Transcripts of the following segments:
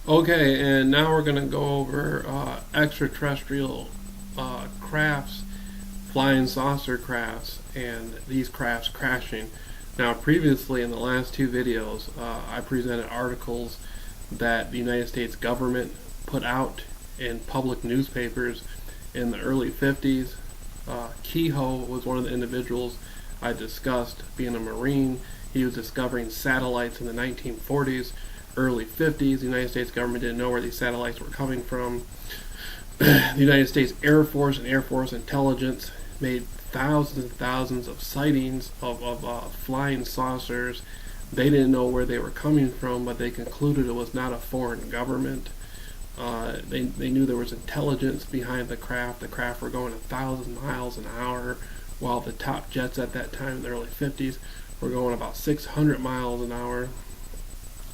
Okay, and now we're going to go over extraterrestrial crafts, flying saucer crafts, and these crafts crashing. Now, previously in the last two videos, I presented articles that the United States government put out in public newspapers in the early 50s. Kehoe was one of the individuals I discussed. Being a Marine, he was discovering satellites in the 1940s. Early 50s, the United States government didn't know where these satellites were coming from. The United States Air Force and Air Force intelligence made thousands and thousands of sightings of flying saucers. They didn't know where they were coming from, but they concluded it was not a foreign government. They knew there was intelligence behind the craft. The craft were going 1,000 miles an hour, while the top jets at that time in the early 50s were going about 600 miles an hour.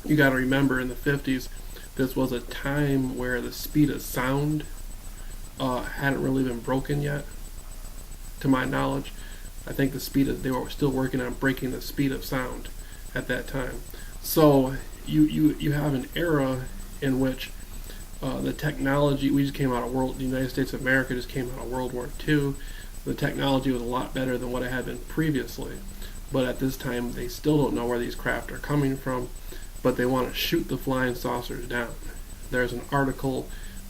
You got to remember, in the 50s, this was a time where the speed of sound hadn't really been broken yet, to my knowledge. I think they were still working on breaking the speed of sound at that time. So you have an era in which the technology, the United States of America just came out of World War II. The technology was a lot better than what it had been previously. But at this time, they still don't know where these craft are coming from, but they want to shoot the flying saucers down. There's an article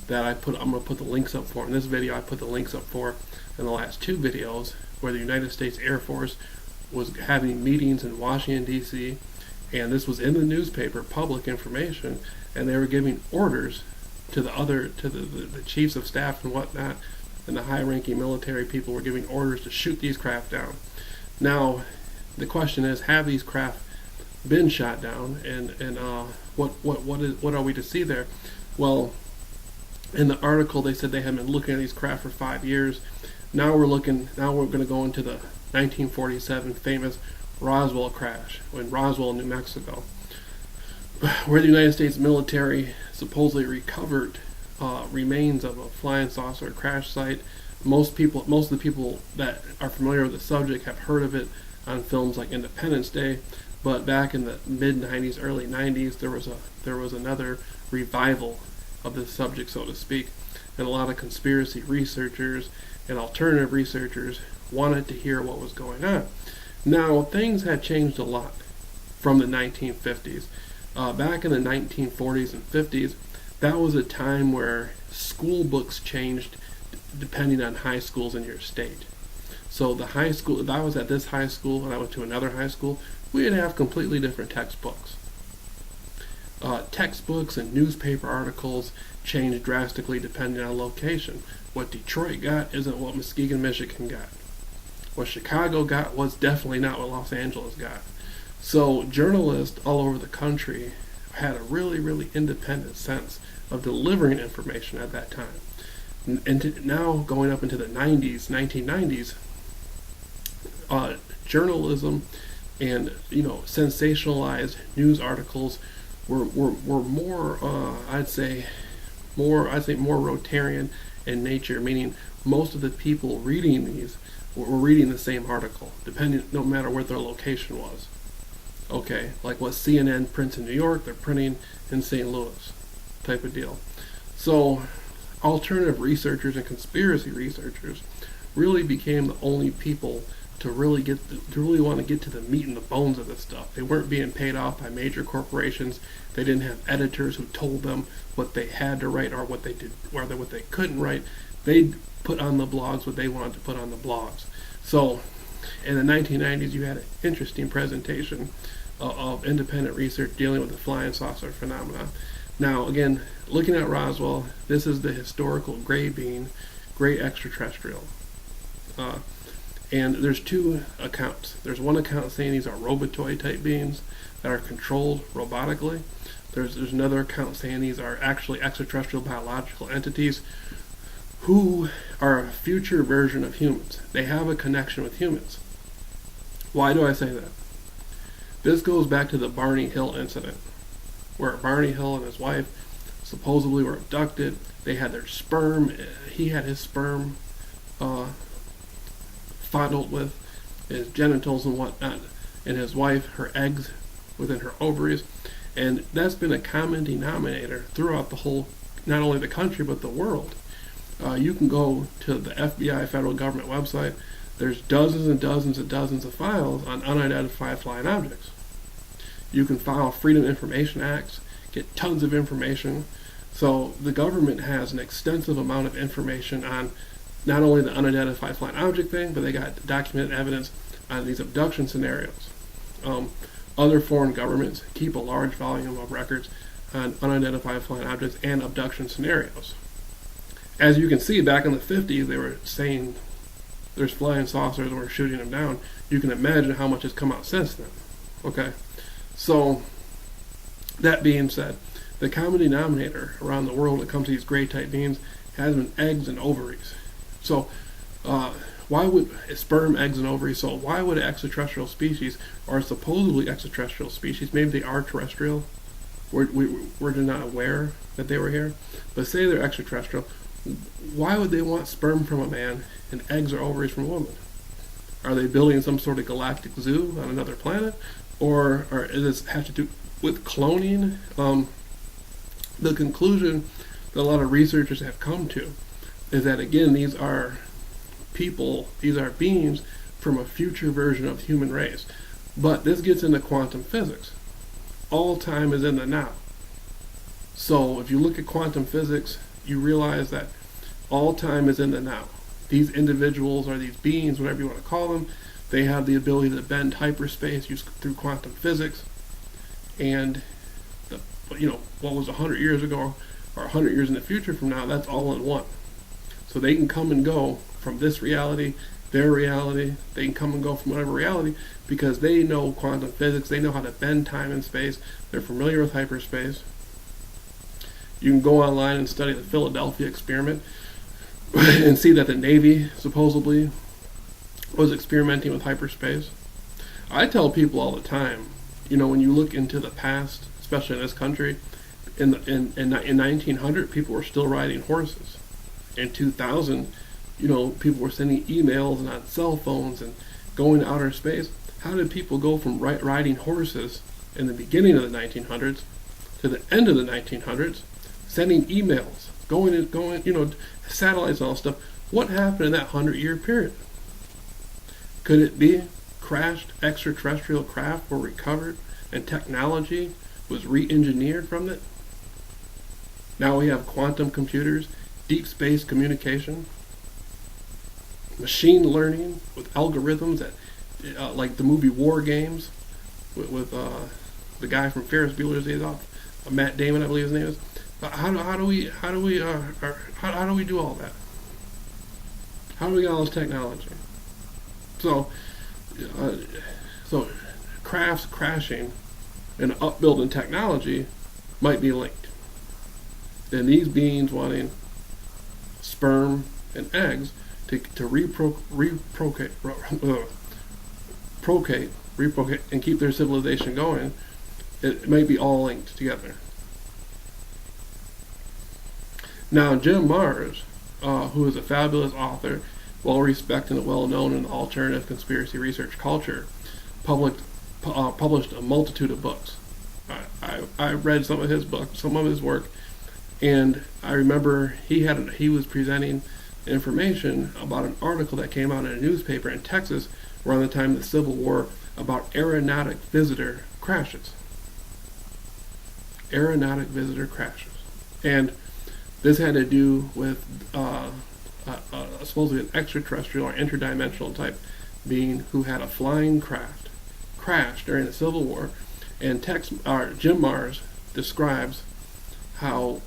that I'm going to put the links up for. In this video, I put the links up for in the last two videos, where the United States Air Force was having meetings in Washington, D.C., and this was in the newspaper, public information, and they were giving orders to the chiefs of staff and whatnot, and the high-ranking military people were giving orders to shoot these craft down. Now, the question is, have these craft been shot down, and what are we to see there? Well, in the article they said they had been looking at these craft for 5 years. Now we're going to go into the 1947 famous Roswell crash in Roswell, New Mexico, where the United States military supposedly recovered remains of a flying saucer crash site. Most of the people that are familiar with the subject have heard of it on films like Independence Day. But back in the mid-90s, early 90s, there was another revival of this subject, so to speak, and a lot of conspiracy researchers and alternative researchers wanted to hear what was going on. Now, things had changed a lot from the 1950s. Back in the 1940s and 50s, that was a time where school books changed depending on high schools in your state. So the high school, if I was at this high school and I went to another high school, we'd have completely different textbooks. Textbooks and newspaper articles changed drastically depending on location. What Detroit got isn't what Muskegon, Michigan got. What Chicago got was definitely not what Los Angeles got. So journalists all over the country had a really, really independent sense of delivering information at that time. And now going up into the 1990s, journalism and sensationalized news articles were more I'd say more Rotarian in nature, meaning most of the people reading these were reading the same article, no matter where their location was. Okay, like what CNN prints in New York, they're printing in St. Louis, type of deal. So alternative researchers and conspiracy researchers really became the only people to really want to get to the meat and the bones of this stuff. They weren't being paid off by major corporations. They didn't have editors who told them what they had to write or what they did, or what they couldn't write. They put on the blogs what they wanted to put on the blogs. So in the 1990s, you had an interesting presentation of independent research dealing with the flying saucer phenomena. Now, again, looking at Roswell, this is the historical gray being, great extraterrestrial. And there's two accounts. There's one account saying these are robotoid type beings that are controlled robotically. There's another account saying these are actually extraterrestrial biological entities who are a future version of humans. They have a connection with humans. Why do I say that? This goes back to the Barney Hill incident, where Barney Hill and his wife supposedly were abducted. They had their sperm. He had his sperm fondled with his genitals and whatnot, and his wife, her eggs within her ovaries. And that's been a common denominator throughout the whole, not only the country, but the world. You can go to the FBI federal government website. There's dozens and dozens and dozens of files on unidentified flying objects. You can file Freedom Information Acts, get tons of information. So the government has an extensive amount of information on not only the unidentified flying object thing, but they got documented evidence on these abduction scenarios. Other foreign governments keep a large volume of records on unidentified flying objects and abduction scenarios. As you can see, back in the 50s, they were saying there's flying saucers and we're shooting them down. You can imagine how much has come out since then. Okay, so that being said, the common denominator around the world when it comes to these gray type beings has been eggs and ovaries. So why would sperm, eggs, and ovaries? So why would an extraterrestrial species, or supposedly extraterrestrial species, maybe they are terrestrial, we're not aware that they were here, but say they're extraterrestrial, why would they want sperm from a man and eggs or ovaries from a woman? Are they building some sort of galactic zoo on another planet? Or does this have to do with cloning? The conclusion that a lot of researchers have come to is that, again, these are people, these are beings from a future version of the human race. But this gets into quantum physics. All time is in the now. So if you look at quantum physics, you realize that all time is in the now. These individuals, or these beings, whatever you want to call them, they have the ability to bend hyperspace through quantum physics. And what was 100 years ago or 100 years in the future from now, that's all in one. So they can come and go from this reality, their reality. They can come and go from whatever reality because they know quantum physics. They know how to bend time and space. They're familiar with hyperspace. You can go online and study the Philadelphia experiment and see that the Navy supposedly was experimenting with hyperspace. I tell people all the time, when you look into the past, especially in this country, in 1900, people were still riding horses. In 2000, people were sending emails and on cell phones and going to outer space. How did people go from riding horses in the beginning of the 1900s to the end of the 1900s, sending emails, going, satellites and all stuff? What happened in that 100-year period? Could it be crashed extraterrestrial craft were recovered and technology was re-engineered from it? Now we have quantum computers, deep space communication, machine learning with algorithms that, like the movie War Games, with the guy from Ferris Bueller's Days Off, Matt Damon, I believe his name is. How do we do all that? How do we get all this technology? So crafts crashing and upbuilding technology might be linked. And these beings wanting sperm and eggs to reprocreate and keep their civilization going, it may be all linked together. Now, Jim Marrs, who is a fabulous author, well-respected and well-known in the alternative conspiracy research culture, published a multitude of books. I read some of his books, some of his work, and I remember he was presenting information about an article that came out in a newspaper in Texas around the time of the Civil War about aeronautic visitor crashes. Aeronautic visitor crashes. And this had to do with supposedly an extraterrestrial or interdimensional type being who had a flying craft crash during the Civil War. And Jim Marrs describes how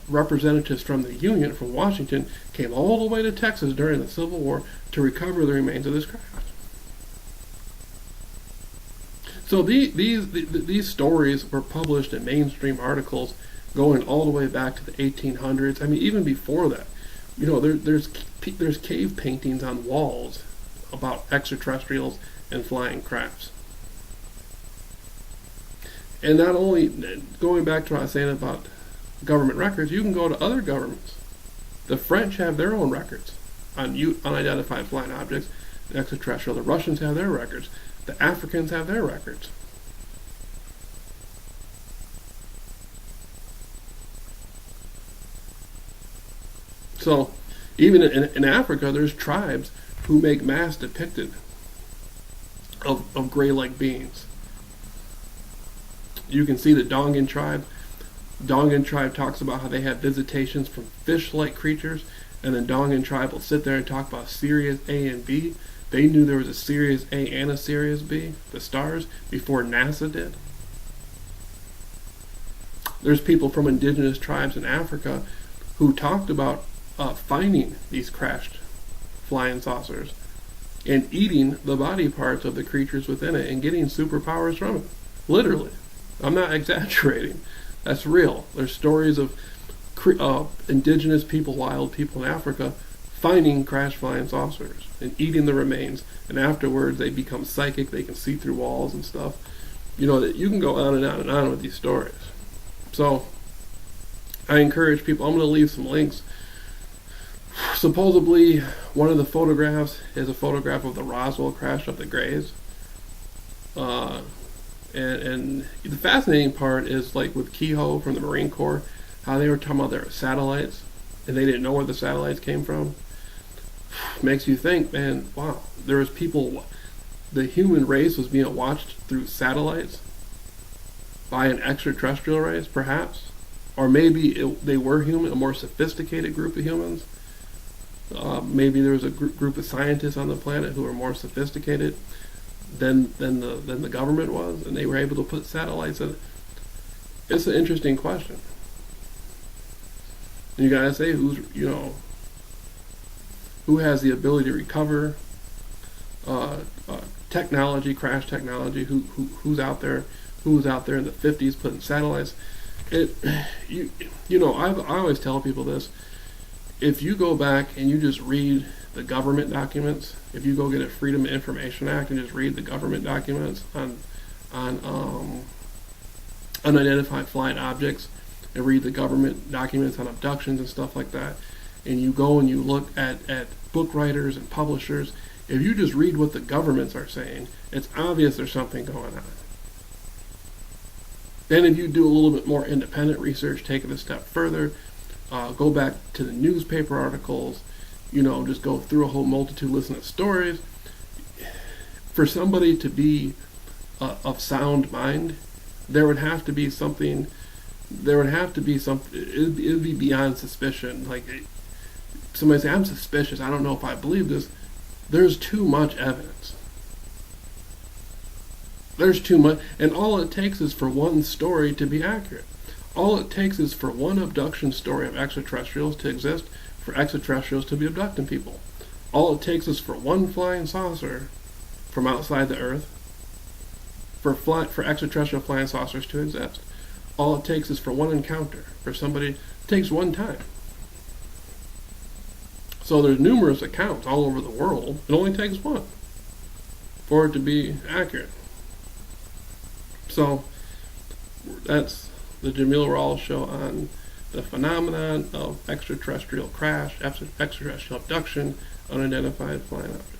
representatives from the Union, from Washington, came all the way to Texas during the Civil War to recover the remains of this craft. So these stories were published in mainstream articles going all the way back to the 1800s. I mean, even before that, there's cave paintings on walls about extraterrestrials and flying crafts. And not only, going back to what I was saying about government records, you can go to other governments. The French have their own records on unidentified flying objects, extraterrestrial. The Russians have their records. The Africans have their records. So even in Africa, there's tribes who make mass depicted of gray-like beings. You can see the Dongan tribe. Dongan tribe talks about how they have visitations from fish-like creatures, and the Dongan tribe will sit there and talk about Sirius A and B. They knew there was a Sirius A and a Sirius B, the stars, before NASA did. There's people from indigenous tribes in Africa who talked about finding these crashed flying saucers and eating the body parts of the creatures within it and getting superpowers from it. Literally. I'm not exaggerating. That's real. There's stories of indigenous people, wild people in Africa, finding crashed flying saucers and eating the remains, and afterwards they become psychic. They can see through walls and stuff. You know, that you can go on and on and on with these stories. So I encourage people. I'm going to leave some links. Supposedly one of the photographs is a photograph of the Roswell crash of the Grays. And the fascinating part is, like with Kehoe from the Marine Corps, how they were talking about their satellites and they didn't know where the satellites came from. Makes you think, man, wow, there was people, the human race was being watched through satellites by an extraterrestrial race, perhaps. Or maybe they were human, a more sophisticated group of humans. Maybe there was a group of scientists on the planet who were more sophisticated than the government was, and they were able to put satellites in it. It's an interesting question. And you gotta say who has the ability to recover technology, crash technology, who's out there in the 50s putting satellites. I always tell people this. If you go back and you just read the government documents, if you go get a Freedom of Information Act and just read the government documents on unidentified flying objects, and read the government documents on abductions and stuff like that, and you go and you look at book writers and publishers, if you just read what the governments are saying, it's obvious there's something going on. Then if you do a little bit more independent research, take it a step further, go back to the newspaper articles, just go through a whole multitude, listen to stories. For somebody to be of sound mind, there would have to be something, it would be beyond suspicion. Like, somebody say, I'm suspicious, I don't know if I believe this. There's too much evidence. There's too much, and all it takes is for one story to be accurate. All it takes is for one abduction story of extraterrestrials to exist, for extraterrestrials to be abducting people. All it takes is for one flying saucer from outside the Earth, for extraterrestrial flying saucers to exist. All it takes is for one encounter, for somebody, it takes one time. So there's numerous accounts all over the world. It only takes one for it to be accurate. So that's the Jameel Rawls show on the phenomenon of extraterrestrial crash, extraterrestrial abduction, unidentified flying objects.